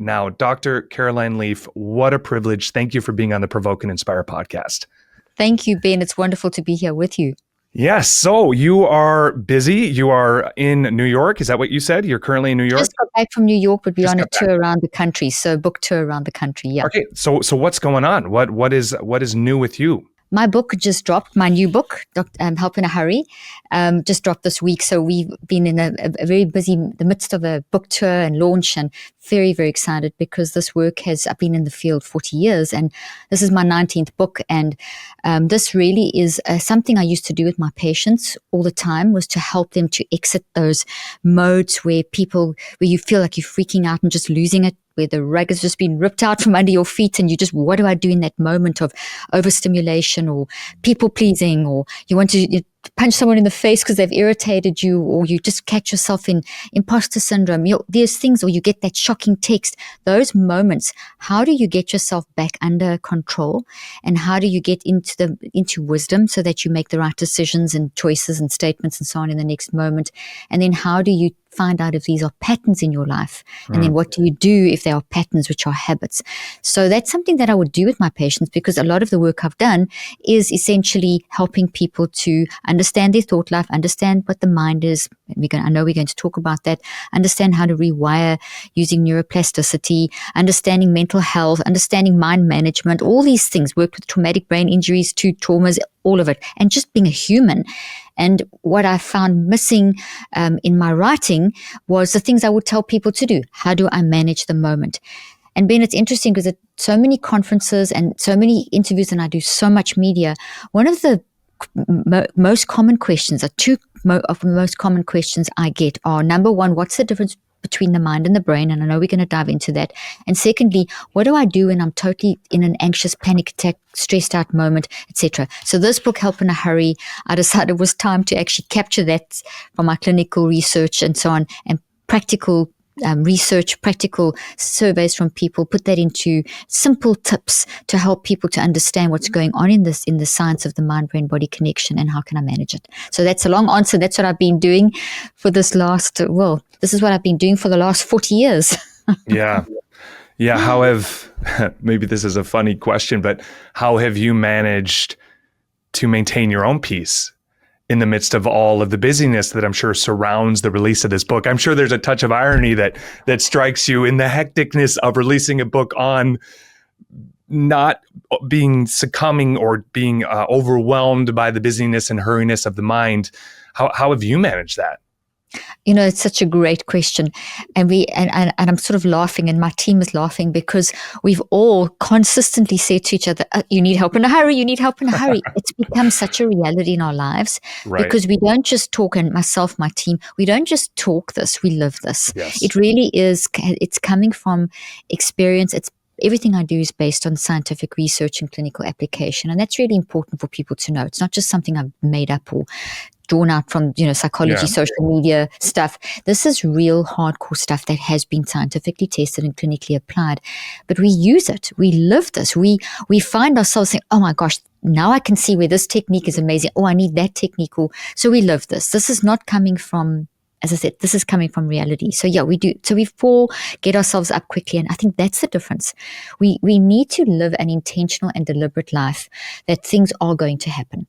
Now, Dr. Caroline Leaf, what a privilege. Thank you for being on the Provoke and Inspire podcast. Thank you, Ben. It's wonderful to be here with you. Yes. So you are busy. You are in New York. Is that what you said? You're currently in New York? Just got back from New York, but we're on a tour around the country. So book tour around the country. Yeah. Okay. So what's going on? What is new with you? My book just dropped, my new book, Help in a Hurry, just dropped this week. So we've been in a very busy, the midst of a book tour and launch, and very, very excited because this work I've been in the field 40 years and this is my 19th book. And this really is something I used to do with my patients all the time, was to help them to exit those modes where you feel like you're freaking out and just losing it, where the rug has just been ripped out from under your feet and you just, what do I do in that moment of overstimulation or people pleasing, or you want to punch someone in the face because they've irritated you, or you just catch yourself in imposter syndrome. There's things, or you get that shocking text. Those moments, how do you get yourself back under control, and how do you get into wisdom so that you make the right decisions and choices and statements and so on in the next moment? And then how do you find out if these are patterns in your life? And then what do you do if they are patterns, which are habits? So that's something that I would do with my patients, because a lot of the work I've done is essentially helping people to understand their thought life, understand what the mind is. I know we're going to talk about that. Understand how to rewire using neuroplasticity, understanding mental health, understanding mind management, all these things. Work with traumatic brain injuries to traumas, all of it, and just being a human. And what I found missing in my writing was the things I would tell people to do. How do I manage the moment? And Ben, it's interesting because at so many conferences and so many interviews, and I do so much media, one of the most common questions, or two of the most common questions I get are, number one, what's the difference between the mind and the brain? And I know we're going to dive into that. And secondly, what do I do when I'm totally in an anxious panic attack, stressed out moment, etc.? So this book, Help in a Hurry, I decided it was time to actually capture that from my clinical research and so on, and practical research, practical surveys from people, put that into simple tips to help people to understand what's going on in the science of the mind-brain-body connection and how can I manage it. So that's a long answer. That's what I've been doing for this is what I've been doing for the last 40 years. Yeah. Maybe this is a funny question, but how have you managed to maintain your own peace in the midst of all of the busyness that I'm sure surrounds the release of this book? I'm sure there's a touch of irony that strikes you in the hecticness of releasing a book on not succumbing or being overwhelmed by the busyness and hurriness of the mind. How have you managed that? It's such a great question. And I'm sort of laughing, and my team is laughing, because we've all consistently said to each other, you need help in a hurry, you need help in a hurry. It's become such a reality in our lives, right? Because we don't just talk, and myself, my team, we don't just talk this, we live this. Yes. It really is, it's coming from experience. Everything I do is based on scientific research and clinical application. And that's really important for people to know. It's not just something I've made up or drawn out from, psychology, social media stuff. This is real hardcore stuff that has been scientifically tested and clinically applied. But we use it. We live this. We find ourselves saying, oh my gosh, now I can see where this technique is amazing. Oh, I need that technique. So we live this. This is not coming from, as I said, this is coming from reality. So yeah, we do. So we get ourselves up quickly. And I think that's the difference. We need to live an intentional and deliberate life, that things are going to happen.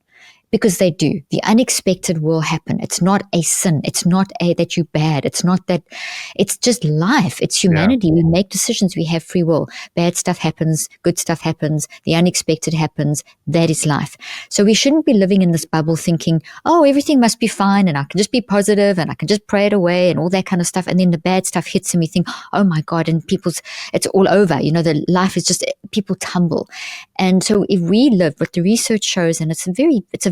Because they do. The unexpected will happen. It's not a sin. It's not that you're bad. It's not that. It's just life. It's humanity. Yeah. We make decisions. We have free will. Bad stuff happens. Good stuff happens. The unexpected happens. That is life. So we shouldn't be living in this bubble thinking, oh, everything must be fine and I can just be positive and I can just pray it away and all that kind of stuff. And then the bad stuff hits and we think, oh my God, and it's all over. The life is just, people tumble. And so if we live what the research shows, and it's a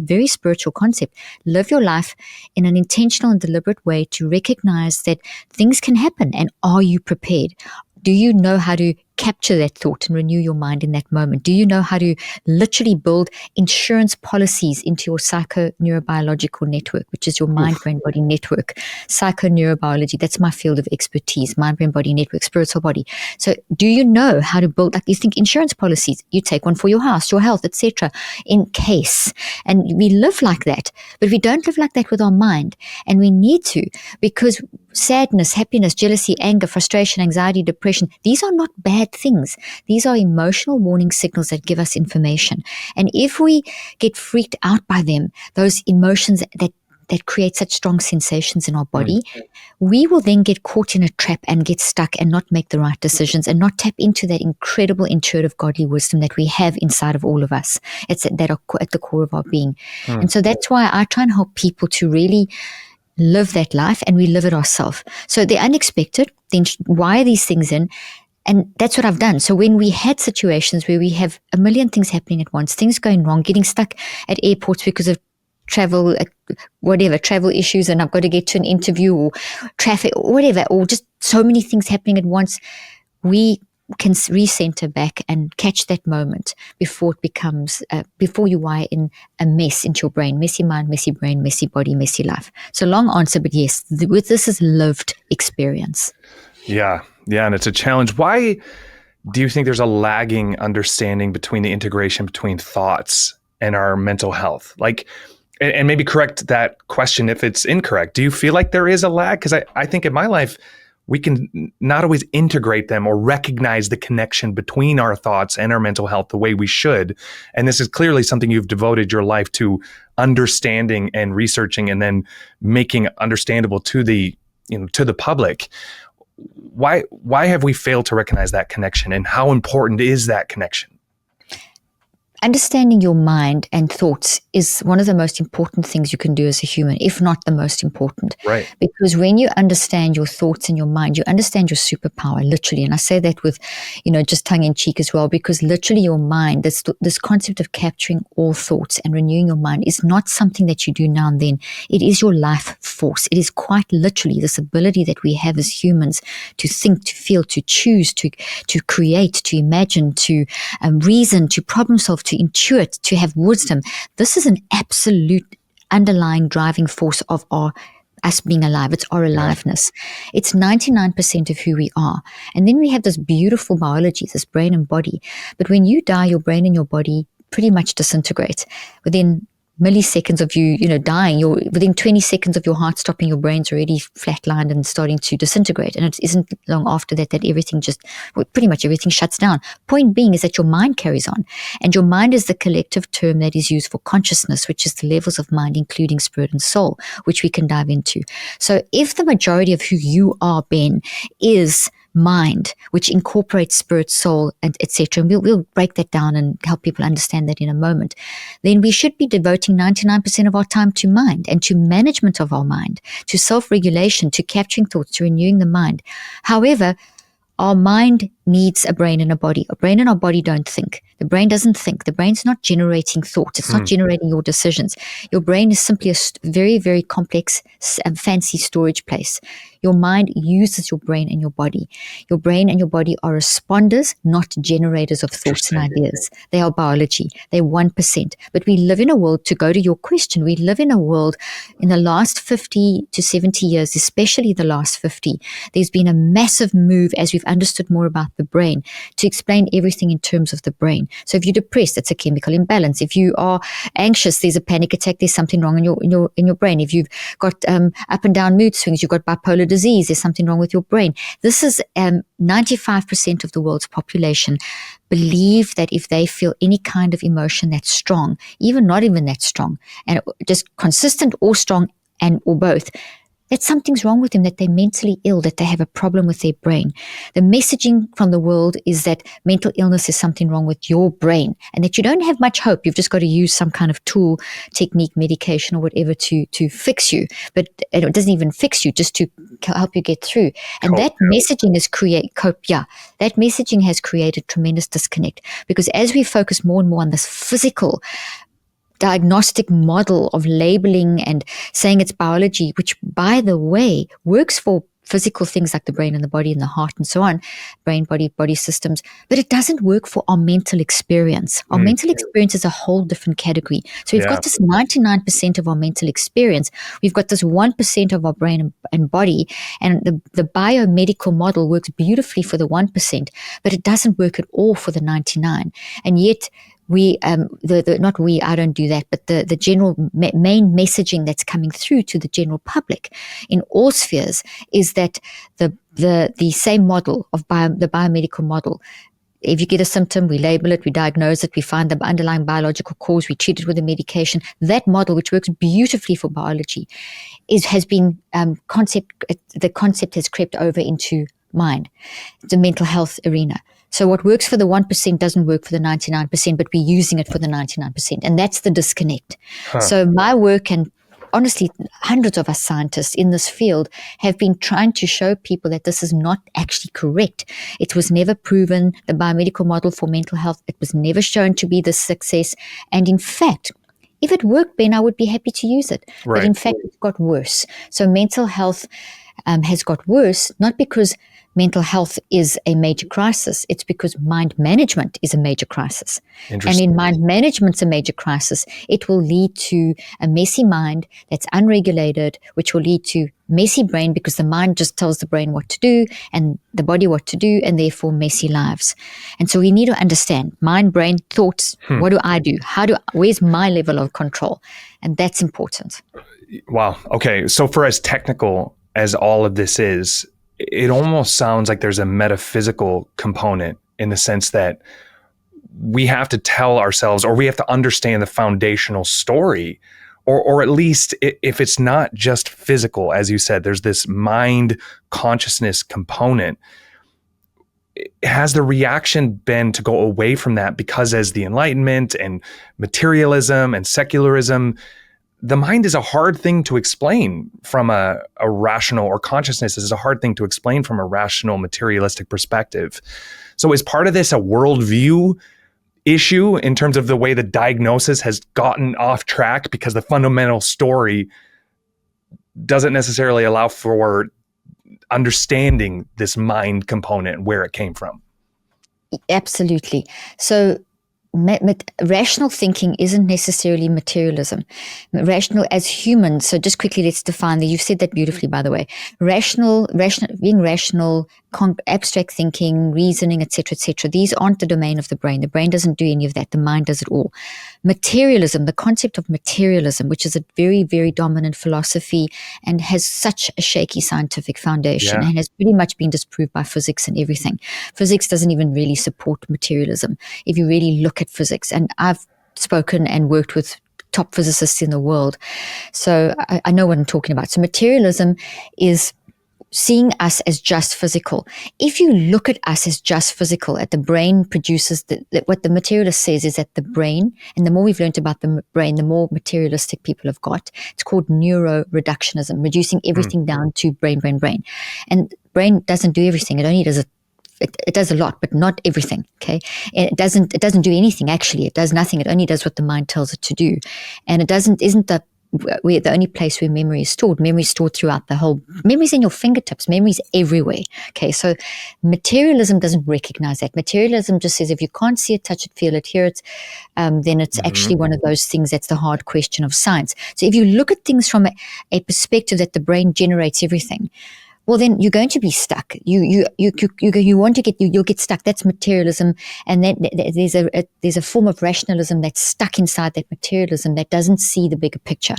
very spiritual concept, live your life in an intentional and deliberate way to recognize that things can happen. And are you prepared? Do you know how to capture that thought and renew your mind in that moment? Do you know how to literally build insurance policies into your psychoneurobiological network, which is your mind, brain, body network? Psychoneurobiology, that's my field of expertise, mind, brain, body network, spiritual body. So do you know how to build, like you think insurance policies, you take one for your house, your health, etc., in case. And we live like that, but we don't live like that with our mind. And we need to, because sadness, happiness, jealousy, anger, frustration, anxiety, depression, these are not bad things. These are emotional warning signals that give us information. And if we get freaked out by them, those emotions that create such strong sensations in our body, we will then get caught in a trap and get stuck and not make the right decisions and not tap into that incredible intuitive godly wisdom that we have inside of all of us. It's at the core of our being. And so that's why I try and help people to really live that life, and we live it ourselves. So the unexpected, then wire these things in. And that's what I've done. So when we had situations where we have a million things happening at once, things going wrong, getting stuck at airports because of travel issues, and I've got to get to an interview or traffic or whatever, or just so many things happening at once, we can recenter back and catch that moment before it becomes, before you wire in a mess into your brain, messy mind, messy brain, messy body, messy life. So long answer, but yes, this is lived experience. Yeah, and it's a challenge. Why do you think there's a lagging understanding between the integration between thoughts and our mental health? Like, and maybe correct that question if it's incorrect. Do you feel like there is a lag? Because I think in my life, we can not always integrate them or recognize the connection between our thoughts and our mental health the way we should. And this is clearly something you've devoted your life to understanding and researching and then making understandable to the public. Why have we failed to recognize that connection, and how important is that connection? Understanding your mind and thoughts is one of the most important things you can do as a human, if not the most important. Right. Because when you understand your thoughts and your mind, you understand your superpower, literally. And I say that with, just tongue in cheek as well, because literally your mind, this concept of capturing all thoughts and renewing your mind is not something that you do now and then. It is your life force. It is quite literally this ability that we have as humans to think, to feel, to choose, to create, to imagine, to reason, to problem solve, to intuit, to have wisdom. This is an absolute underlying driving force of us being alive. It's our aliveness. It's 99% of who we are. And then we have this beautiful biology, this brain and body. But when you die, your brain and your body pretty much disintegrate. Within milliseconds of you, dying, within 20 seconds of your heart stopping, your brain's already flatlined and starting to disintegrate. And it isn't long after that everything pretty much everything shuts down. Point being is that your mind carries on. And your mind is the collective term that is used for consciousness, which is the levels of mind, including spirit and soul, which we can dive into. So if the majority of who you are, Ben, is mind, which incorporates spirit, soul, and etc. And we'll break that down and help people understand that in a moment. Then we should be devoting 99% of our time to mind and to management of our mind, to self-regulation, to capturing thoughts, to renewing the mind. However, our mind needs a brain and a body. A brain and our body don't think. The brain doesn't think. The brain's not generating thoughts. It's not generating your decisions. Your brain is simply a very, very complex, fancy storage place. Your mind uses your brain and your body. Your brain and your body are responders, not generators of thoughts and ideas. They are biology. They're 1%. But we live in a world, to go to your question, we live in a world in the last 50 to 70 years, especially the last 50, there's been a massive move as we've understood more about the brain to explain everything in terms of the brain. So if you're depressed, it's a chemical imbalance. If you are anxious, there's a panic attack, there's something wrong in your brain. If you've got up and down mood swings, you've got bipolar disease, there's something wrong with your brain. This is 95% of the world's population believe that if they feel any kind of emotion that's strong, even not even that strong, and just consistent or strong or both, that something's wrong with them, that they're mentally ill, that they have a problem with their brain. The messaging from the world is that mental illness is something wrong with your brain and that you don't have much hope. You've just got to use some kind of tool, technique, medication or whatever to fix you. But it doesn't even fix you, just to help you get through. And that messaging that messaging has created tremendous disconnect, because as we focus more and more on this physical diagnostic model of labeling and saying it's biology, which by the way works for physical things like the brain and the body and the heart and so on, brain, body systems, but it doesn't work for our mental experience. Our mental experience is a whole different category. So we've got this 99% of our mental experience. We've got this 1% of our brain and body, and the biomedical model works beautifully for the 1%, but it doesn't work at all for the 99. And yet not we, I don't do that, but the general main messaging that's coming through to the general public in all spheres is that the same model of the biomedical model. If you get a symptom, we label it, we diagnose it, we find the underlying biological cause, we treat it with a medication. That model, which works beautifully for biology, the concept has crept over into mind, the mental health arena. So what works for the 1% doesn't work for the 99%, but we're using it for the 99%. And that's the disconnect. So my work, and honestly, hundreds of us scientists in this field have been trying to show people that this is not actually correct. It was never proven, the biomedical model for mental health, it was never shown to be the success. And in fact, if it worked, Ben, I would be happy to use it. Right. But in fact, it got worse. So mental health has got worse, not because mental health is a major crisis. It's because mind management is a major crisis. And in mind management's a major crisis, it will lead to a messy mind that's unregulated, which will lead to messy brain because the mind just tells the brain what to do and the body what to do, and therefore messy lives. And so we need to understand mind, brain, thoughts. What do I do? Where's my level of control? And that's important. Wow. Okay. So for as technical as all of this is, it almost sounds like there's a metaphysical component in the sense that we have to tell ourselves, or we have to understand the foundational story, or at least if it's not just physical, as you said, there's this mind consciousness component. Has the reaction been to go away from that? Because as the Enlightenment and materialism and secularism, the mind is a hard thing to explain from a rational, or consciousness is a hard thing to explain from a rational, materialistic perspective. So is part of this a worldview issue in terms of the way the diagnosis has gotten off track because the fundamental story doesn't necessarily allow for understanding this mind component, where it came from? Absolutely. So rational thinking isn't necessarily materialism. Rational as humans, so just quickly let's define that. You've said that beautifully, by the way. Being rational, abstract thinking, reasoning, etc., these aren't the domain of the brain. The brain doesn't do any of that. The mind does it all. Materialism, the concept of materialism, which is a very, very dominant philosophy and has such a shaky scientific foundation and has pretty much been disproved by physics and everything. Physics doesn't even really support materialism if you really look at physics. And I've spoken and worked with top physicists in the world, so I know what I'm talking about. So materialism is seeing us as just physical. If you look at us as just physical, at the brain produces, what the materialist says is that the brain, and the more we've learned about the brain, the more materialistic people have got. It's called neuroreductionism, reducing everything down to brain. And brain doesn't do everything. It only does it does a lot, but not everything. Okay, it doesn't do anything. Actually, it does nothing. It only does what the mind tells it to do, and it isn't the only place where memory is stored. Memory is stored throughout the whole. Memory's in your fingertips. Memory's everywhere. Okay, so materialism doesn't recognize that. Materialism just says if you can't see it, touch it, feel it, hear it, then it's actually one of those things that's the hard question of science. So if you look at things from a perspective that the brain generates everything, well, then you're going to be stuck. You'll get stuck. That's materialism, and then there's a form of rationalism that's stuck inside that materialism that doesn't see the bigger picture,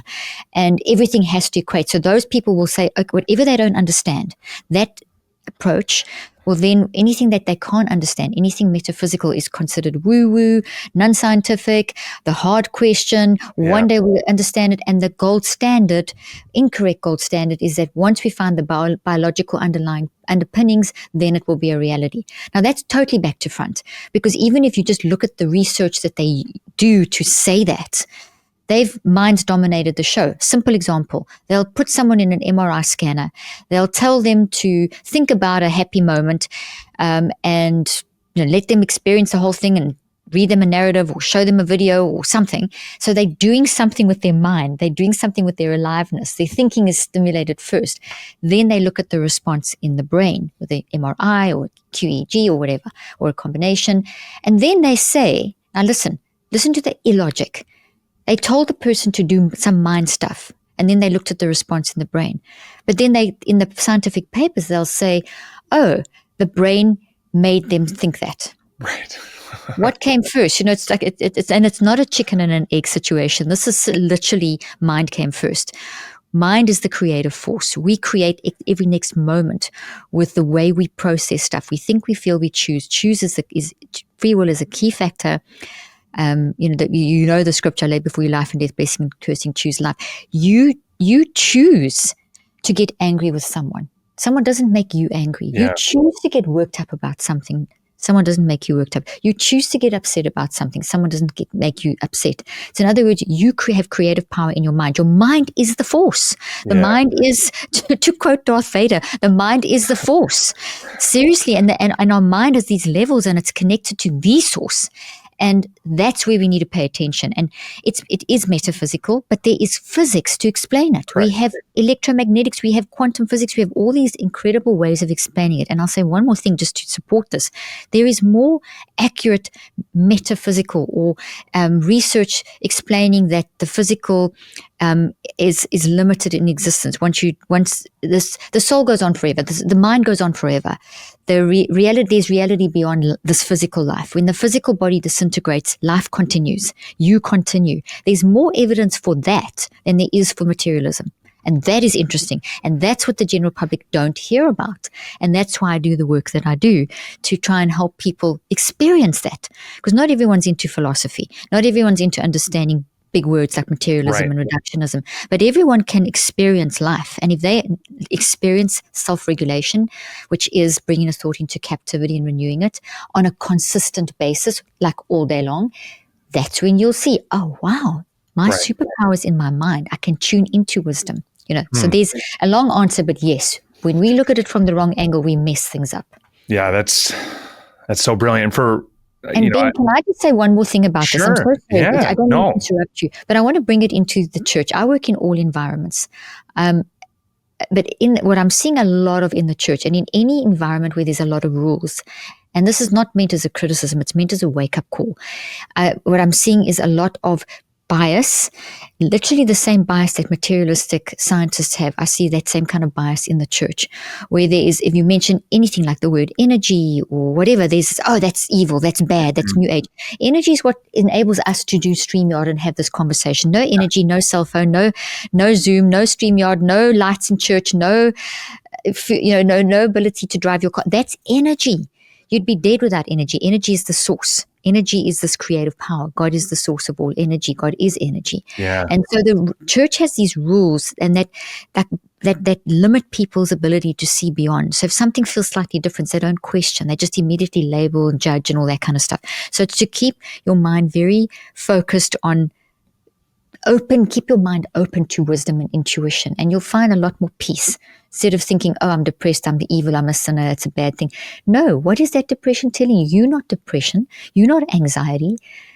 and everything has to equate. So those people will say, okay, whatever they don't understand, that approach. Well, then anything that they can't understand, anything metaphysical, is considered woo-woo, non-scientific, the hard question. One day we'll understand it. And the gold standard, incorrect gold standard, is that once we find the biological underlying underpinnings, then it will be a reality. Now, that's totally back to front, because even if you just look at the research that they do to say that, they've minds dominated the show. Simple example. They'll put someone in an MRI scanner. They'll tell them to think about a happy moment and let them experience the whole thing and read them a narrative or show them a video or something. So they're doing something with their mind. They're doing something with their aliveness. Their thinking is stimulated first. Then they look at the response in the brain with the MRI or QEEG or whatever, or a combination. And then they say, now listen to the illogic. They told the person to do some mind stuff, and then they looked at the response in the brain. But then in the scientific papers, they'll say, oh, the brain made them think that. Right. What came first? It's like it's not a chicken and an egg situation. This is literally mind came first. Mind is the creative force. We create every next moment with the way we process stuff. We think, we feel, we choose. Free will is a key factor. The scripture, lay before you life and death, blessing and cursing, choose life. You choose to get angry with someone. Someone doesn't make you angry. Yeah. You choose to get worked up about something. Someone doesn't make you worked up. You choose to get upset about something. Someone doesn't make you upset. So in other words, you have creative power in your mind. Your mind is the force. The mind is, to quote Darth Vader, the mind is the force. Seriously, and our mind has these levels, and it's connected to the source. And that's where we need to pay attention. And it is metaphysical, but there is physics to explain it. Right. We have electromagnetics, we have quantum physics, we have all these incredible ways of explaining it. And I'll say one more thing just to support this. There is more accurate metaphysical or research explaining that the physical is limited in existence. Once the soul goes on forever, the mind goes on forever. There's reality beyond this physical life. When the physical body disintegrates, life continues. You continue. There's more evidence for that than there is for materialism. And that is interesting. And that's what the general public don't hear about. And that's why I do the work that I do, to try and help people experience that. Because not everyone's into philosophy. Not everyone's into understanding big words like materialism and reductionism, but everyone can experience life. And if they experience self-regulation, which is bringing a thought into captivity and renewing it on a consistent basis, like all day long, that's when you'll see, oh, wow, my superpower is in my mind. I can tune into wisdom. So there's a long answer, but yes, when we look at it from the wrong angle, we mess things up. Yeah, that's so brilliant. And Ben, can I just say one more thing about this? I'm so sorry. Yeah, I don't want to interrupt you, but I want to bring it into the church. I work in all environments. But in what I'm seeing a lot of in the church and in any environment where there's a lot of rules, and this is not meant as a criticism, it's meant as a wake-up call. What I'm seeing is a lot of bias, literally the same bias that materialistic scientists have. I see that same kind of bias in the church, where there is, if you mention anything like the word energy or whatever, there's, oh, that's evil, that's bad, that's new age. Energy is what enables us to do StreamYard and have this conversation. No energy, no cell phone, no Zoom, no StreamYard, no lights in church, no ability to drive your car. That's energy. You'd be dead without energy. Energy is the source. Energy is this creative power. God is the source of all energy. God is energy. Yeah. And so the church has these rules, and that limit people's ability to see beyond. So if something feels slightly different, they don't question. They just immediately label and judge and all that kind of stuff. So it's to keep your mind very focused on keep your mind open to wisdom and intuition, and you'll find a lot more peace. Instead of thinking, oh, I'm depressed, I'm the evil, I'm a sinner, it's a bad thing. No, what is that depression telling you? You're not depression. You're not anxiety.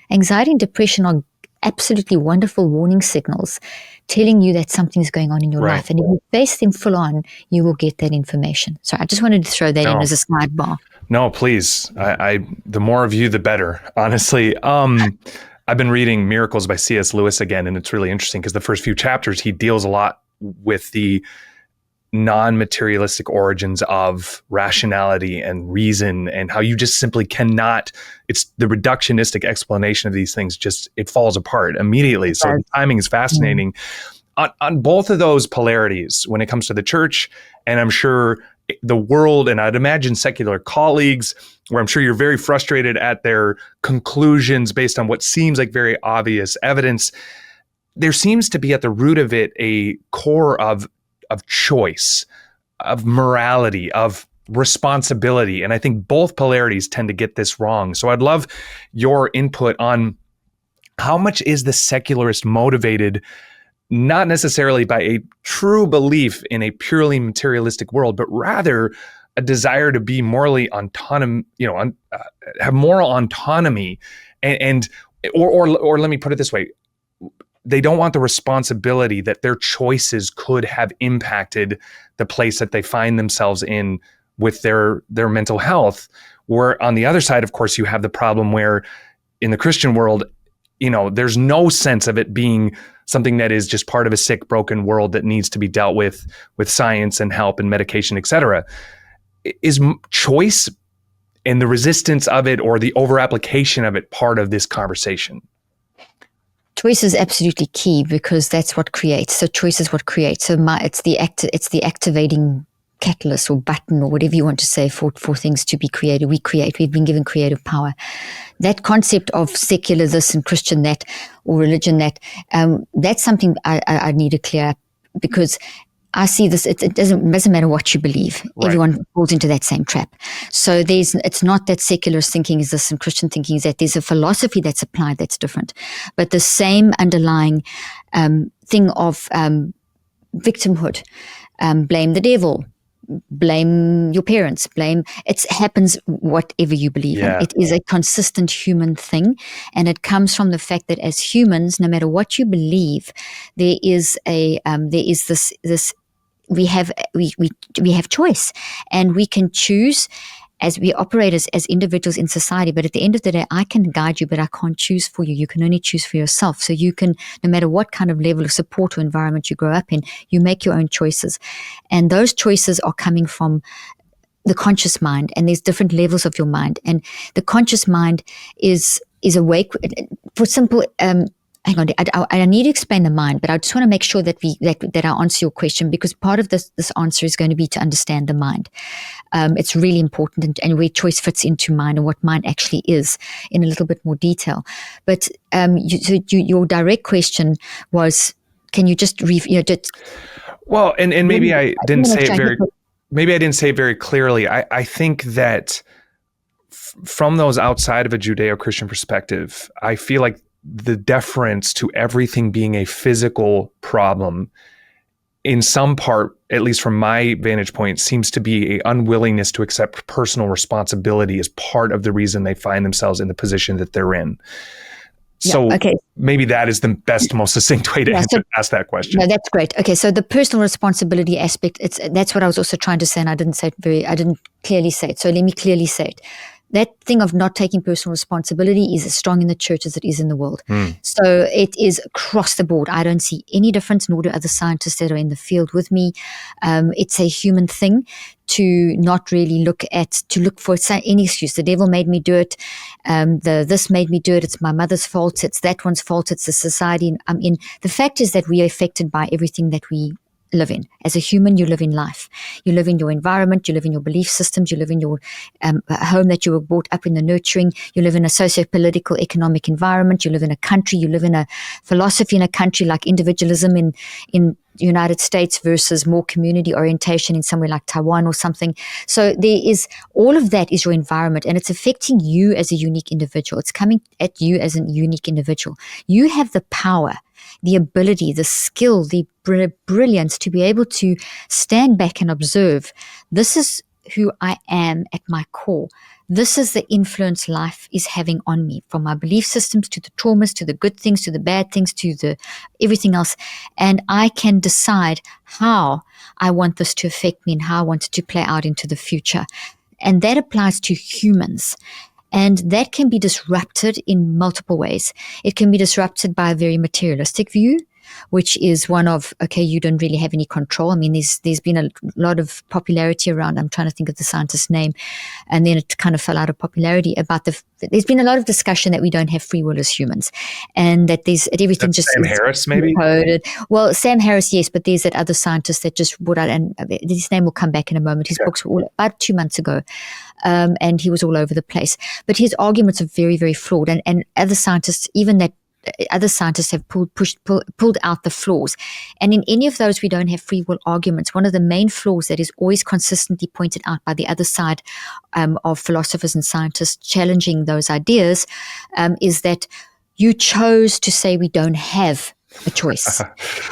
Anxiety and depression are absolutely wonderful warning signals telling you that something's going on in your life. And if you face them full on, you will get that information. So I just wanted to throw that in as a sidebar. No, please. The more of you, the better, honestly. I've been reading Miracles by C.S. Lewis again, and it's really interesting because the first few chapters, he deals a lot with the non-materialistic origins of rationality and reason, and how you just simply cannot, it's the reductionistic explanation of these things, it falls apart immediately. So the timing is fascinating. On both of those polarities, when it comes to the church, and I'm sure the world, and I'd imagine secular colleagues, where I'm sure you're very frustrated at their conclusions based on what seems like very obvious evidence, there seems to be at the root of it a core of choice, of morality, of responsibility. And I think both polarities tend to get this wrong. So I'd love your input on how much is the secularist motivated, not necessarily by a true belief in a purely materialistic world, but rather a desire to be morally autonomous, have moral autonomy, or let me put it this way. They don't want the responsibility that their choices could have impacted the place that they find themselves in with their mental health. Where on the other side, of course, you have the problem where in the Christian world, there's no sense of it being something that is just part of a sick, broken world that needs to be dealt with science and help and medication, et cetera. Is choice and the resistance of it or the over-application of it part of this conversation? Choice is absolutely key because that's what creates. So choice is what creates. So it's the activating catalyst or button or whatever you want to say for things to be created. We create. We've been given creative power. That concept of secular this and Christian that or religion that, that's something I need to clear up because I see this, it doesn't matter what you believe. Right. Everyone falls into that same trap. So it's not that secular thinking is this and Christian thinking is that. There's a philosophy that's applied that's different. But the same underlying thing of victimhood, blame the devil, blame your parents, it happens whatever you believe in. It is a consistent human thing, and it comes from the fact that as humans, no matter what you believe, there is this we have choice, and we can choose as we operate as individuals in society. But at the end of the day, I can guide you, but I can't choose for you. You can only choose for yourself. So you can, no matter what kind of level of support or environment you grow up in, you make your own choices. And those choices are coming from the conscious mind, and there's different levels of your mind. And the conscious mind is awake. For simple, hang on, I need to explain the mind, but I just want to make sure that I answer your question, because part of this answer is going to be to understand the mind. It's really important, and where choice fits into mind and what mind actually is in a little bit more detail. But your direct question was, can you just well, and maybe I didn't say it very clearly. I think that from those outside of a Judeo-Christian perspective, I feel like the deference to everything being a physical problem, in some part, at least from my vantage point, seems to be an unwillingness to accept personal responsibility as part of the reason they find themselves in the position that they're in. So maybe that is the best, most succinct way to ask that question. No, that's great. Okay, so the personal responsibility aspect, that's what I was also trying to say, and I didn't clearly say it. So let me clearly say it. That thing of not taking personal responsibility is as strong in the church as it is in the world. So it is across the board. I don't see any difference, nor do other scientists that are in the field with me. It's a human thing to not really look for any excuse. The devil made me do it. This made me do it. It's my mother's fault. It's that one's fault. It's the society I'm in. The fact is that we are affected by everything that we live in. As a human, you live in life. You live in your environment. You live in your belief systems. You live in your home that you were brought up in, the nurturing. You live in a socio-political, economic environment. You live in a country. You live in a philosophy in a country like individualism in the United States versus more community orientation in somewhere like Taiwan or something. So there is, all of that is your environment, and it's affecting you as a unique individual. It's coming at you as a unique individual. You have the power, the ability, the skill, the brilliance to be able to stand back and observe. This is who I am at my core. This is the influence life is having on me, from my belief systems to the traumas, to the good things, to the bad things, to the everything else. And I can decide how I want this to affect me and how I want it to play out into the future. And that applies to humans. And that can be disrupted in multiple ways. It can be disrupted by a very materialistic view, which is one of, okay, you don't really have any control. I mean, there's been a lot of popularity around, I'm trying to think of the scientist's name, and then it kind of fell out of popularity about there's been a lot of discussion that we don't have free will as humans, and that everything That's just Sam Harris, maybe? Coded. Well, Sam Harris, yes, but there's that other scientist that just brought out, and his name will come back in a moment. His books were about 2 months ago, and he was all over the place. But his arguments are very, very flawed, and other scientists, other scientists have pulled out the flaws. And in any of those, we don't have free will arguments. One of the main flaws that is always consistently pointed out by the other side of philosophers and scientists challenging those ideas is that you chose to say we don't have a choice.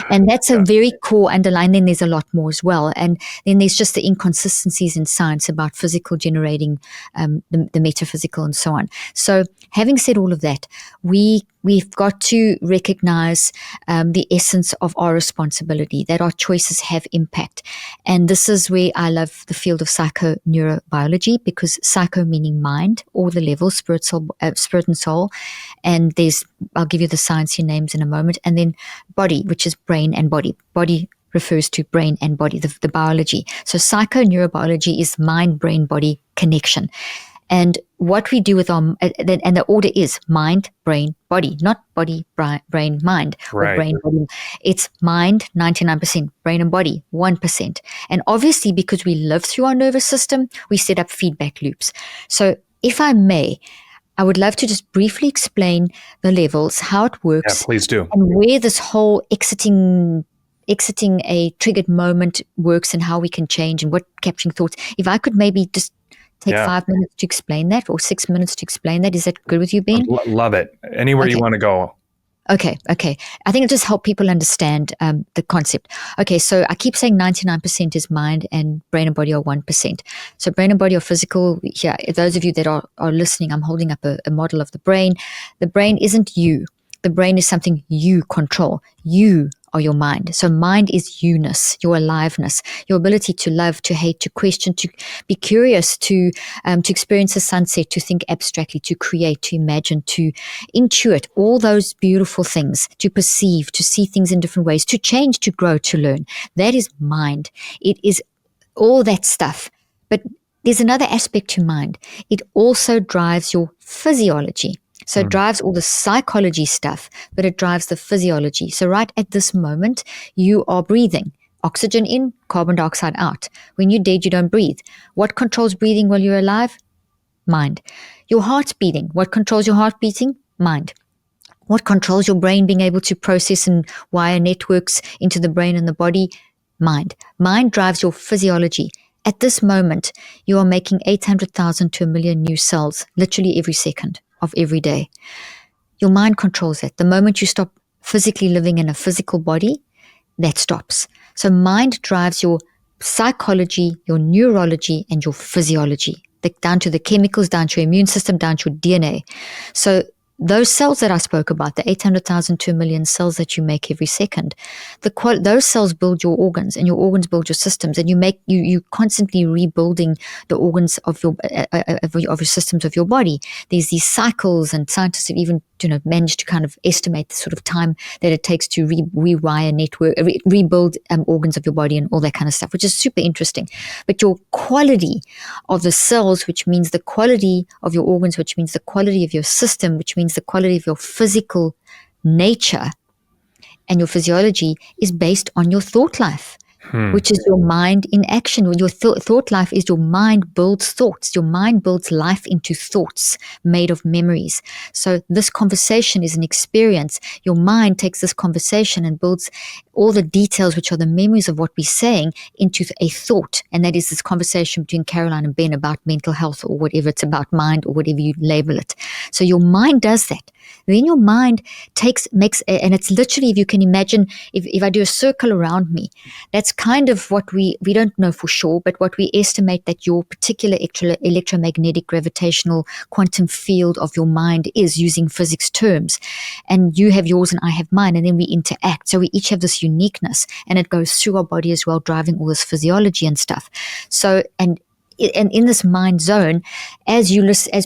And that's a very core underline. Then there's a lot more as well. And then there's just the inconsistencies in science about physical generating the metaphysical and so on. So having said all of that, we've got to recognize the essence of our responsibility, that our choices have impact. And this is where I love the field of psychoneurobiology, because psycho meaning mind, all the levels, spirit and soul. And I'll give you the sciencey names in a moment. And then body, which is brain and body. Body refers to brain and body, the biology. So psychoneurobiology is mind, brain, body connection. And what we do with and the order is mind, brain, body, not body, brain, mind, or brain, body. It's mind, 99%, brain and body, 1%. And obviously, because we live through our nervous system, we set up feedback loops. So if I may, I would love to just briefly explain the levels, how it works. Yeah, please do. And where this whole exiting a triggered moment works, and how we can change, and what capturing thoughts. If I could maybe just take 5 minutes to explain that, or 6 minutes to explain that. Is that good with you, Ben? Love it. Anywhere you want to go. Okay. I think it'll just help people understand the concept. Okay, so I keep saying 99% is mind, and brain and body are 1%. So brain and body are physical. Yeah, those of you that are listening, I'm holding up a model of the brain. The brain isn't you. The brain is something you control. You are your mind. So mind is you-ness, your aliveness, your ability to love, to hate, to question, to be curious, to experience a sunset, to think abstractly, to create, to imagine, to intuit, all those beautiful things, to perceive, to see things in different ways, to change, to grow, to learn. That is mind. It is all that stuff. But there's another aspect to mind. It also drives your physiology. So it drives all the psychology stuff, but it drives the physiology. So right at this moment, you are breathing. Oxygen in, carbon dioxide out. When you're dead, you don't breathe. What controls breathing while you're alive? Mind. Your heart's beating. What controls your heart beating? Mind. What controls your brain being able to process and wire networks into the brain and the body? Mind. Mind drives your physiology. At this moment, you are making 800,000 to 1 million new cells, literally every second of every day. Your mind controls that. The moment you stop physically living in a physical body, that stops. So mind drives your psychology, your neurology, and your physiology, down to the chemicals, down to your immune system, down to your DNA. So those cells that I spoke about, the 800,000 to 1 million cells that you make every second, those cells build your organs, and your organs build your systems, and you constantly rebuilding the organs of your systems of your body. There's these cycles, and scientists have even managed to kind of estimate the sort of time that it takes to rewire network, rebuild organs of your body, and all that kind of stuff, which is super interesting. But your quality of the cells, which means the quality of your organs, which means the quality of your system, which means the quality of your physical nature and your physiology, is based on your thought life, which is your mind in action. When your thought life is your mind builds thoughts. Your mind builds life into thoughts made of memories. So this conversation is an experience. Your mind takes this conversation and builds all the details, which are the memories of what we're saying, into a thought. And that is this conversation between Caroline and Ben about mental health, or whatever it's about, mind, or whatever you label it. So your mind does that. Then your mind and it's literally, if you can imagine, if I do a circle around me, that's kind of what we don't know for sure, but what we estimate that your particular electromagnetic gravitational quantum field of your mind is, using physics terms. And you have yours and I have mine, and then we interact. So we each have this uniqueness, and it goes through our body as well, driving all this physiology and stuff. So, and in this mind zone, as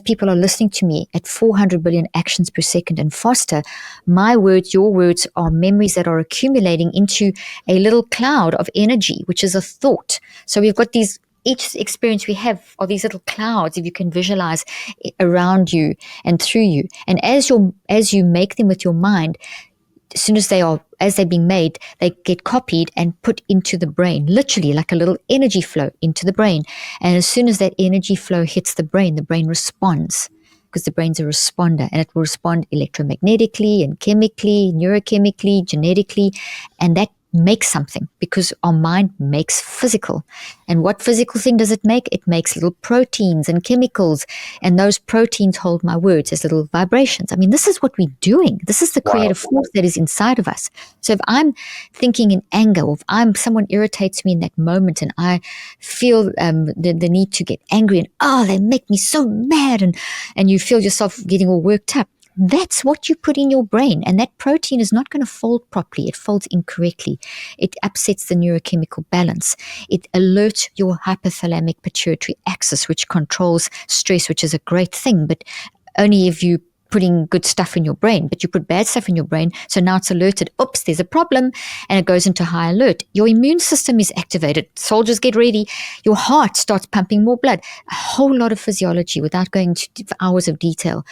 people are listening to me at 400 billion actions per second and faster, my words, your words, are memories that are accumulating into a little cloud of energy, which is a thought. So we've got each experience we have are these little clouds, if you can visualize, around you and through you. And as you make them with your mind, as soon as they're being made, they get copied and put into the brain, literally like a little energy flow into the brain. And as soon as that energy flow hits the brain responds, because the brain's a responder, and it will respond electromagnetically and chemically, neurochemically, genetically, and that make something, because our mind makes physical. And what physical thing does it make? It makes little proteins and chemicals, and those proteins hold my words as little vibrations. I mean, this is what we're doing. This is the creative force that is inside of us. So if I'm thinking in anger, or if someone irritates me in that moment, and I feel the need to get angry, and they make me so mad, and you feel yourself getting all worked up, that's what you put in your brain. And that protein is not going to fold properly. It folds incorrectly. It upsets the neurochemical balance. It alerts your hypothalamic pituitary axis, which controls stress, which is a great thing, but only if you putting good stuff in your brain. But you put bad stuff in your brain, so now it's alerted, oops, there's a problem, and it goes into high alert. Your immune system is activated. Soldiers, get ready. Your heart starts pumping more blood. A whole lot of physiology, without going into hours of detail,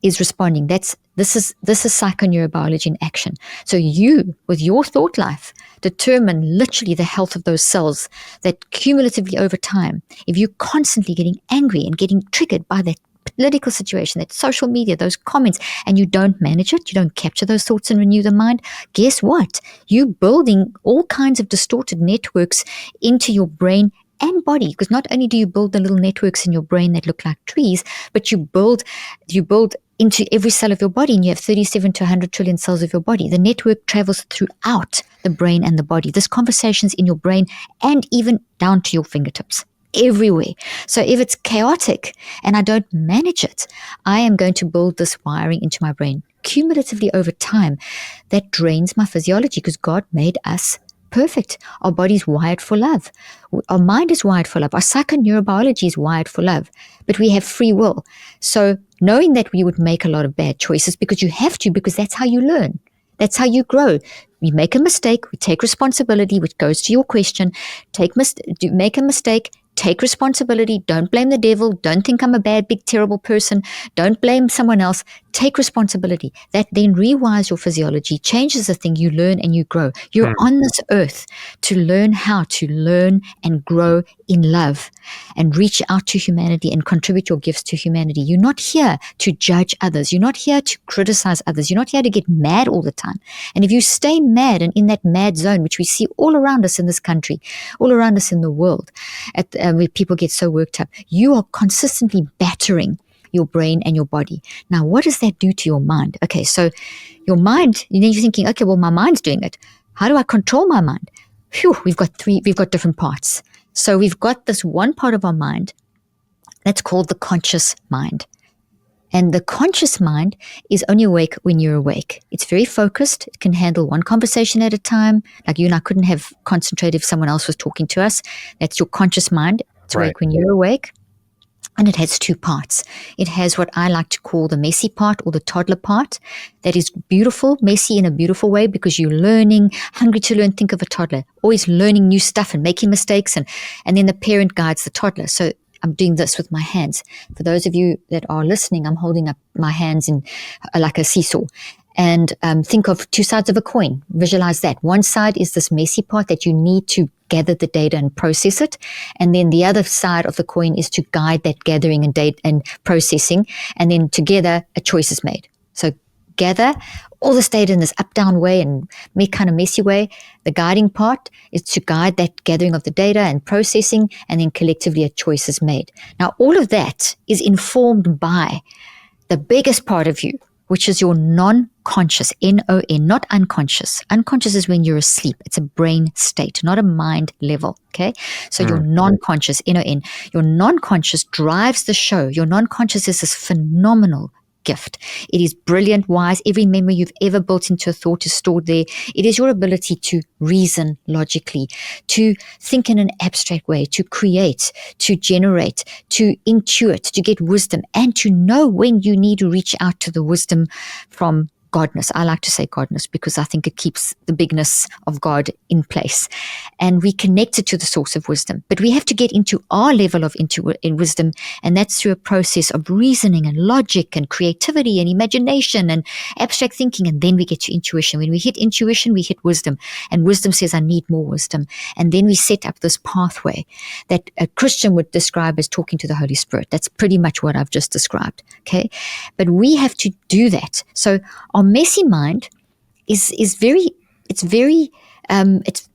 is responding. This is psychoneurobiology in action. So you, with your thought life, determine literally the health of those cells, that cumulatively over time, if you're constantly getting angry and getting triggered by that political situation, that social media, those comments, and you don't manage it, you don't capture those thoughts and renew the mind, guess what? You're building all kinds of distorted networks into your brain and body, because not only do you build the little networks in your brain that look like trees, but you build into every cell of your body, and you have 37 to 100 trillion cells of your body. The network travels throughout the brain and the body. This conversation's in your brain and even down to your fingertips, everywhere. So if it's chaotic and I don't manage it, I am going to build this wiring into my brain cumulatively over time that drains my physiology, because God made us perfect. Our body's wired for love. Our mind is wired for love. Our psychoneurobiology is wired for love. But we have free will. So knowing that we would make a lot of bad choices, because you have to, because that's how you learn. That's how you grow. We make a mistake, we take responsibility, which goes to your question. Make a mistake, take responsibility. Don't blame the devil. Don't think I'm a bad, big, terrible person. Don't blame someone else. Take responsibility. That then rewires your physiology, changes the thing, you learn and you grow. You're on this earth to learn how to learn and grow in love and reach out to humanity and contribute your gifts to humanity. You're not here to judge others. You're not here to criticize others. You're not here to get mad all the time. And if you stay mad and in that mad zone, which we see all around us in this country, all around us in the world, where people get so worked up, you are consistently battering your brain and your body. Now, what does that do to your mind? Okay, so your mind, you're thinking, okay, well, my mind's doing it. How do I control my mind? Phew, we've got different parts. So we've got this one part of our mind that's called the conscious mind. And the conscious mind is only awake when you're awake. It's very focused. It can handle one conversation at a time. Like you and I couldn't have concentrated if someone else was talking to us. That's your conscious mind. It's awake when you're awake. And it has two parts. It has what I like to call the messy part, or the toddler part. That is beautiful, messy in a beautiful way, because you're learning, hungry to learn. Think of a toddler, always learning new stuff and making mistakes. And then the parent guides the toddler. So I'm doing this with my hands. For those of you that are listening, I'm holding up my hands in like a seesaw. And think of two sides of a coin. Visualize that. One side is this messy part that you need to gather the data and process it. And then the other side of the coin is to guide that gathering and data and processing. And then together, a choice is made. So gather all this data in this up-down way and make kind of messy way. The guiding part is to guide that gathering of the data and processing, and then collectively a choice is made. Now, all of that is informed by the biggest part of you, which is your non-conscious, N-O-N, not unconscious. Unconscious is when you're asleep. It's a brain state, not a mind level, okay? So your non-conscious, N-O-N, your non-conscious drives the show. Your non-conscious is this phenomenal gift. It is brilliant, wise. Every memory you've ever built into a thought is stored there. It is your ability to reason logically, to think in an abstract way, to create, to generate, to intuit, to get wisdom, and to know when you need to reach out to the wisdom from Godness. I like to say Godness because I think it keeps the bigness of God in place. And we connect it to the source of wisdom. But we have to get into our level of wisdom, and that's through a process of reasoning and logic and creativity and imagination and abstract thinking. And then we get to intuition. When we hit intuition, we hit wisdom. And wisdom says, I need more wisdom. And then we set up this pathway that a Christian would describe as talking to the Holy Spirit. That's pretty much what I've just described. Okay. But we have to do that. So our messy mind is very it's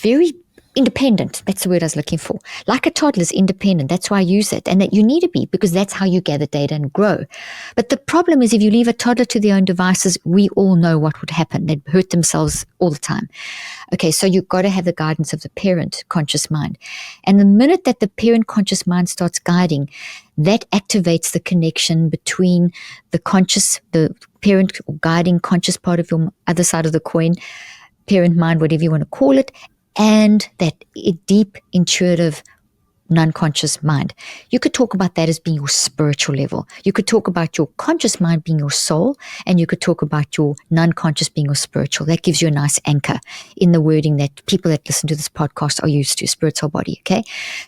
very independent. That's the word I was looking for. Like a toddler is independent. That's why I use it. And that you need to be, because that's how you gather data and grow. But the problem is if you leave a toddler to their own devices, we all know what would happen. They'd hurt themselves all the time. Okay, so you've got to have the guidance of the parent conscious mind. And the minute that the parent conscious mind starts guiding, that activates the connection between the parent guiding conscious part of your other side of the coin, parent mind, whatever you want to call it, and that deep, intuitive, non-conscious mind. You could talk about that as being your spiritual level. You could talk about your conscious mind being your soul, and you could talk about your non-conscious being your spiritual. That gives you a nice anchor in the wording that people that listen to this podcast are used to, spiritual body, okay?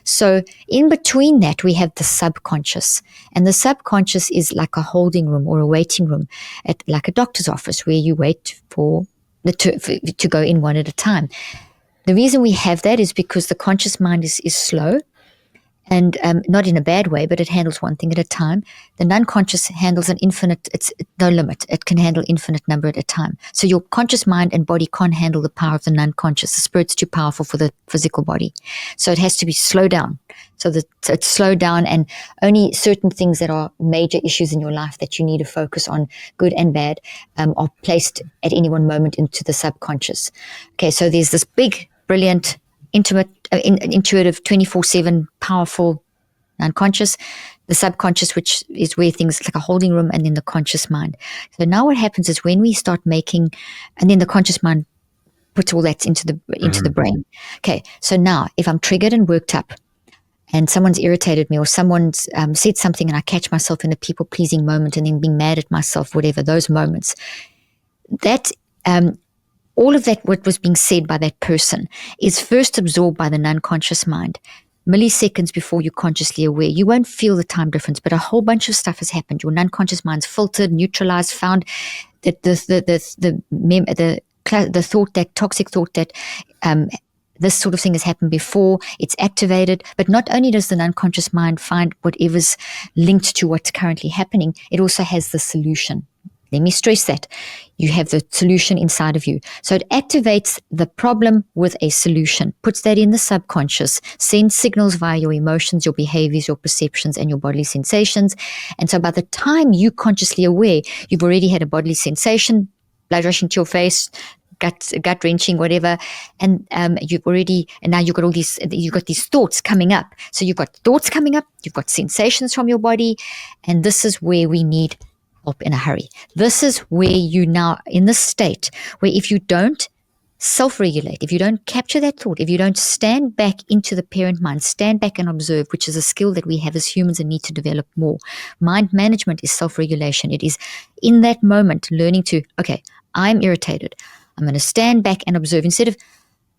So in between that, we have the subconscious. And the subconscious is like a holding room or a waiting room at like a doctor's office where you wait for to go in one at a time. The reason we have that is because the conscious mind is slow, and not in a bad way, but it handles one thing at a time. The non-conscious handles it's no limit. It can handle infinite number at a time. So your conscious mind and body can't handle the power of the non-conscious. The spirit's too powerful for the physical body. So it has to be slowed down. So it's slowed down, and only certain things that are major issues in your life that you need to focus on, good and bad, are placed at any one moment into the subconscious. Okay, so there's this big, brilliant, intimate, intuitive, 24/7, powerful, unconscious, the subconscious, which is where things like a holding room, and then the conscious mind. So now what happens is when we start making, and then the conscious mind puts all that into the brain. Okay, so now if I'm triggered and worked up, and someone's irritated me, or someone's said something, and I catch myself in a people-pleasing moment, and then being mad at myself, whatever, those moments, that all of that, what was being said by that person, is first absorbed by the non-conscious mind. Milliseconds before you're consciously aware. You won't feel the time difference, but a whole bunch of stuff has happened. Your non-conscious mind's filtered, neutralized, found that the thought, that toxic thought that this sort of thing has happened before, it's activated. But not only does the non-conscious mind find whatever's linked to what's currently happening, it also has the solution. Let me stress that. You have the solution inside of you. So it activates the problem with a solution, puts that in the subconscious, sends signals via your emotions, your behaviors, your perceptions, and your bodily sensations. And so by the time you're consciously aware, you've already had a bodily sensation, blood rushing to your face, gut wrenching, whatever, and now you've got these thoughts coming up. So you've got thoughts coming up, you've got sensations from your body, and this is where we need help in a hurry. This is where you now in the state where if you don't self-regulate, if you don't capture that thought, if you don't stand back into the parent mind, stand back and observe, which is a skill that we have as humans and need to develop more. Mind management is self-regulation. It is in that moment learning to, okay, I'm irritated. I'm going to stand back and observe. Instead of,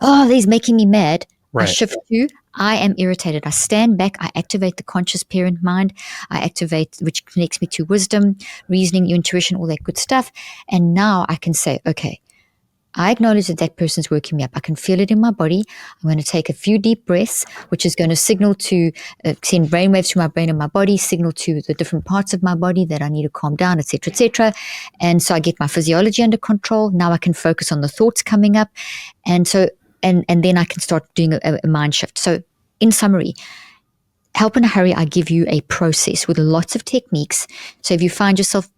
oh, he's making me mad, right. I shift to, I am irritated. I stand back. I activate the conscious parent mind. I activate, which connects me to wisdom, reasoning, your intuition, all that good stuff. And now I can say, okay, I acknowledge that person's working me up. I can feel it in my body. I'm going to take a few deep breaths, which is going to signal to send brainwaves to my brain and my body, signal to the different parts of my body that I need to calm down, etc., etc. And so I get my physiology under control. Now I can focus on the thoughts coming up. And so And then I can start doing a mind shift. So in summary, Help in a Hurry, I give you a process with lots of techniques. So if you find yourself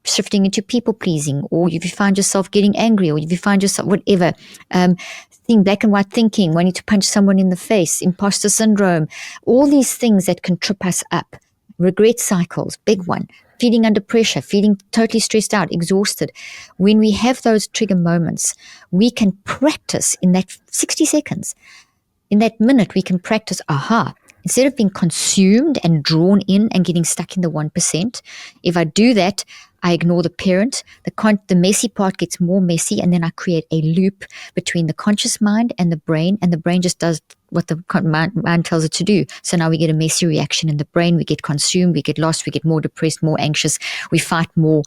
shifting into people pleasing, or if you find yourself getting angry, or if you find yourself whatever, black and white thinking, wanting to punch someone in the face, imposter syndrome, all these things that can trip us up, regret cycles, big one, feeling under pressure, feeling totally stressed out, exhausted. When we have those trigger moments, we can practice in that 60 seconds. In that minute, we can practice, instead of being consumed and drawn in and getting stuck in the 1%, if I do that, I ignore the parent, the messy part gets more messy, and then I create a loop between the conscious mind and the brain just does what the mind tells it to do. So now we get a messy reaction in the brain, we get consumed, we get lost, we get more depressed, more anxious, we fight more,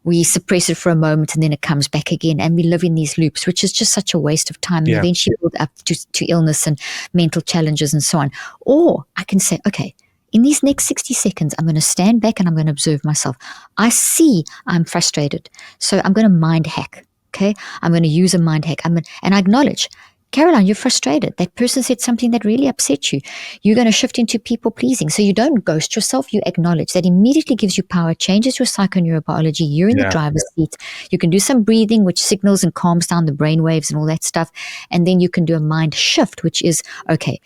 we suppress it for a moment, and then it comes back again, and we live in these loops, which is just such a waste of time, and eventually build up to illness and mental challenges and so on. Or I can say, okay, in these next 60 seconds, I'm going to stand back and I'm going to observe myself. I see I'm frustrated, so I'm going to mind hack. Okay, I'm going to use a mind hack. And I acknowledge, Caroline, you're frustrated. That person said something that really upset you. You're going to shift into people pleasing. So you don't ghost yourself. You acknowledge. That immediately gives you power, changes your psychoneurobiology. You're in the driver's seat. You can do some breathing, which signals and calms down the brain waves and all that stuff. And then you can do a mind shift, which is, okay,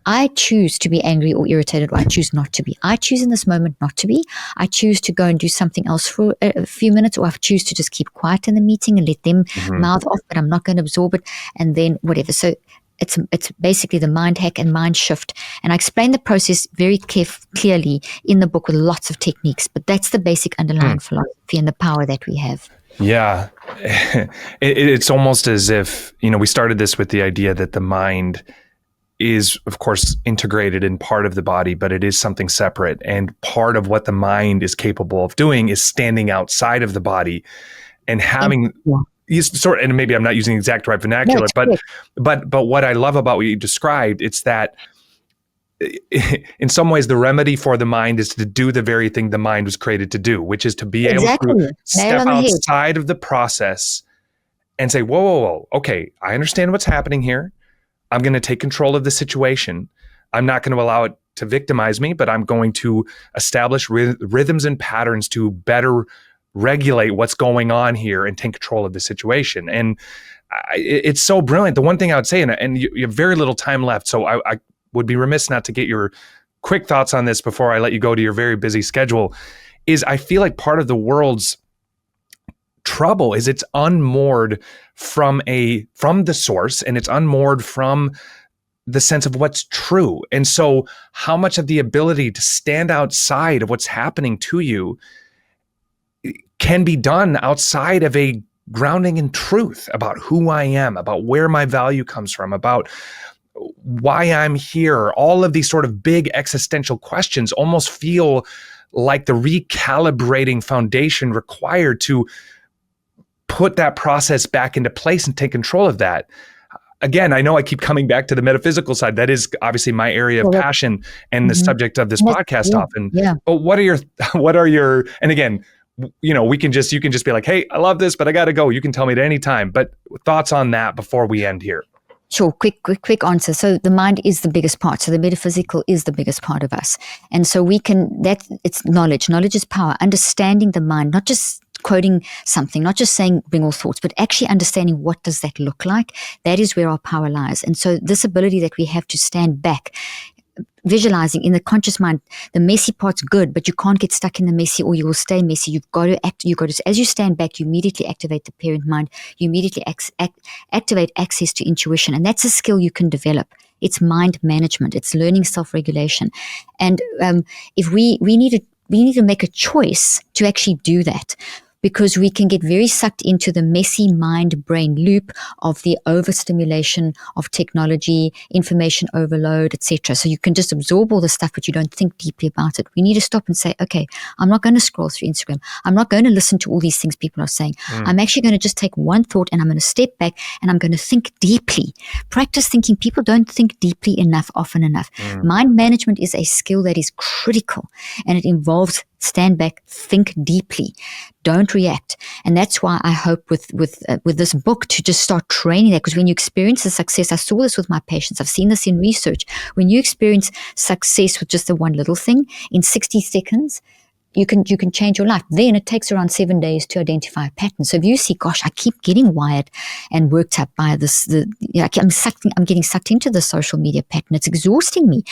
I choose to be angry or irritated, or I choose not to be. I choose in this moment not to be. I choose to go and do something else for a few minutes, or I choose to just keep quiet in the meeting and let them mouth off, but I'm not going to absorb it, and then whatever. So it's basically the mind hack and mind shift. And I explain the process very clearly in the book with lots of techniques, but that's the basic underlying philosophy and the power that we have. Yeah. It's almost as if, we started this with the idea that the mind is, of course, integrated in part of the body, but it is something separate. And part of what the mind is capable of doing is standing outside of the body and having and maybe I'm not using the exact right vernacular, but what I love about what you described, it's that in some ways the remedy for the mind is to do the very thing the mind was created to do, which is to be able to step outside of the process and say, whoa, okay, I understand what's happening here. I'm going to take control of the situation. I'm not going to allow it to victimize me, but I'm going to establish rhythms and patterns to better regulate what's going on here and take control of the situation. And it's so brilliant. The one thing I would say, and you have very little time left, so I would be remiss not to get your quick thoughts on this before I let you go to your very busy schedule, is I feel like part of the world's trouble is it's unmoored from the source, and it's unmoored from the sense of what's true. And so how much of the ability to stand outside of what's happening to you can be done outside of a grounding in truth about who I am, about where my value comes from, about why I'm here. All of these sort of big existential questions almost feel like the recalibrating foundation required to put that process back into place and take control of that. Again, I know I keep coming back to the metaphysical side. That is obviously my area of passion and the subject of this podcast often. Yeah. But what are your, and again, you can just be like, hey, I love this, but I got to go. You can tell me at any time, but thoughts on that before we end here. Sure. Quick answer. So the mind is the biggest part. So the metaphysical is the biggest part of us. And so it's knowledge. Knowledge is power. Understanding the mind, not just quoting something, not just saying bring all thoughts, but actually understanding what does that look like. That is where our power lies. And so this ability that we have to stand back, visualizing in the conscious mind, the messy part's good, but you can't get stuck in the messy or you will stay messy. You've got to act. As you stand back, you immediately activate the parent mind. You immediately activate access to intuition. And that's a skill you can develop. It's mind management. It's learning self-regulation. And if we need to make a choice to actually do that, because we can get very sucked into the messy mind-brain loop of the overstimulation of technology, information overload, etc. So you can just absorb all the stuff, but you don't think deeply about it. We need to stop and say, okay, I'm not going to scroll through Instagram. I'm not going to listen to all these things people are saying. I'm actually going to just take one thought and I'm going to step back and I'm going to think deeply. Practice thinking. People don't think deeply enough, often enough. Mind management is a skill that is critical, and it involves stand back, think deeply, don't react. And that's why I hope with this book to just start training that, because when you experience the success, I saw this with my patients, I've seen this in research, when you experience success with just the one little thing, in 60 seconds, you can change your life. Then it takes around 7 days to identify a pattern. So if you see, gosh, I keep getting wired and worked up by this, I'm getting sucked into the social media pattern. It's exhausting me.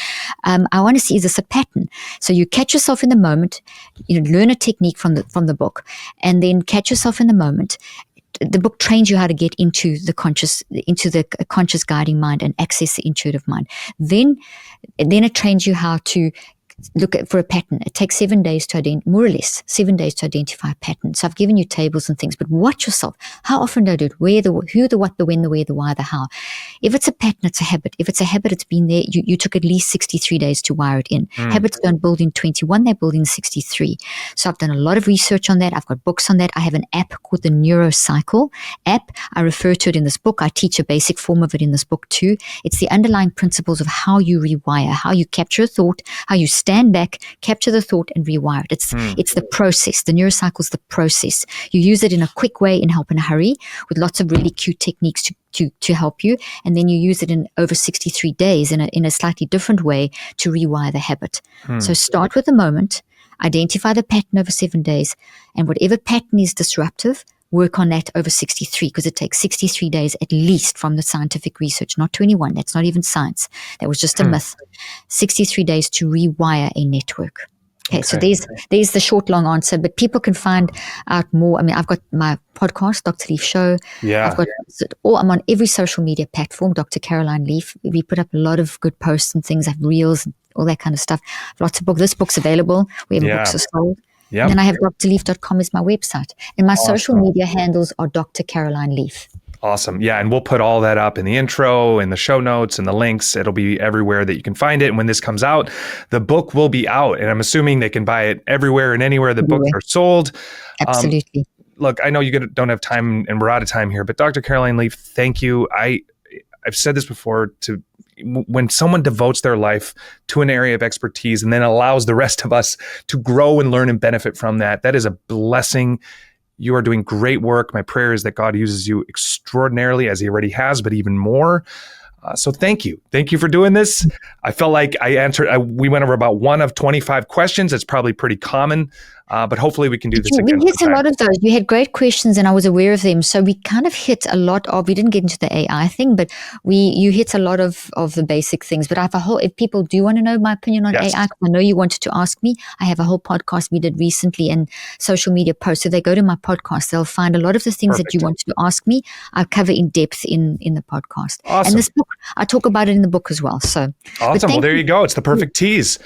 I want to see, is this a pattern? So you catch yourself in the moment, learn a technique from the book, and then catch yourself in the moment. The book trains you how to get into the conscious guiding mind and access the intuitive mind. Then it trains you how to look for a pattern. It takes 7 days to more or less 7 days to identify a pattern. So I've given you tables and things, but watch yourself. How often do I do it? Where, the who, the what, the when, the where, the why, the how. If it's a pattern, it's a habit. If it's a habit, it's been there. You took at least 63 days to wire it in. Habits don't build in 21, they build in 63. So I've done a lot of research on that. I've got books on that. I have an app called the Neurocycle app. I refer to it in this book. I teach a basic form of it in this book too. It's the underlying principles of how you rewire, how you capture a thought, how you stand back, capture the thought, and rewire it. It's the process. The neurocycle's the process. You use it in a quick way in Help in a Hurry with lots of really cute techniques to help you, and then you use it in over 63 days in a slightly different way to rewire the habit. So start with the moment, identify the pattern over 7 days, and whatever pattern is disruptive, work on that over 63, because it takes 63 days at least from the scientific research, not 21. That's not even science. That was just a myth. 63 days to rewire a network. Okay, so there's the short, long answer, but people can find out more. I mean, I've got my podcast, Dr. Leaf Show. Yeah. I'm on every social media platform, Dr. Caroline Leaf. We put up a lot of good posts and things, like reels, and all that kind of stuff. Lots of books. This book's available wherever books are sold. Yep. And then I have drleaf.com as my website. And my social media handles are Dr. Caroline Leaf. Awesome. Yeah. And we'll put all that up in the intro, in the show notes, and the links. It'll be everywhere that you can find it. And when this comes out, the book will be out. And I'm assuming they can buy it everywhere and anywhere the books are sold. Absolutely. Look, I know you don't have time and we're out of time here, but Dr. Caroline Leaf, thank you. I've said this before, when someone devotes their life to an area of expertise and then allows the rest of us to grow and learn and benefit from that, that is a blessing. You are doing great work. My prayer is that God uses you extraordinarily, as he already has, but even more. So thank you. Thank you for doing this. I felt like we went over about one of 25 questions. It's probably pretty common, but hopefully we can do this again. We hit a lot of those. You had great questions and I was aware of them. So we kind of hit a lot of, we didn't get into the AI thing, but you hit a lot of the basic things. But I have if people do want to know my opinion on AI, I know you wanted to ask me, I have a whole podcast we did recently and social media posts. So they go to my podcast, they'll find a lot of the things that you wanted to ask me, I cover in depth in the podcast. Awesome. And this book, I talk about it in the book as well. So awesome. Well, there you go. It's the perfect tease.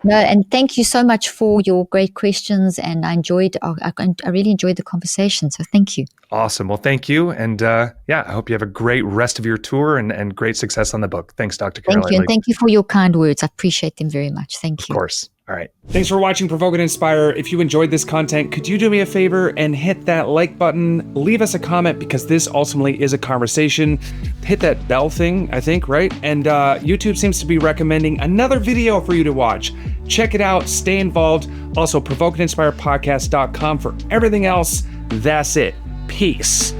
No, and thank you so much for your great questions. And I really enjoyed the conversation. So thank you. Awesome. Well, thank you. And I hope you have a great rest of your tour and great success on the book. Thanks, Dr. Caroline. Thank you. And thank you for your kind words. I appreciate them very much. Thank you. Of course. All right. Thanks for watching Provoke and Inspire. If you enjoyed this content, could you do me a favor and hit that like button? Leave us a comment, because this ultimately is a conversation. Hit that bell thing, I think, right? And YouTube seems to be recommending another video for you to watch. Check it out. Stay involved. Also, provokeandinspirepodcast.com for everything else. That's it. Peace.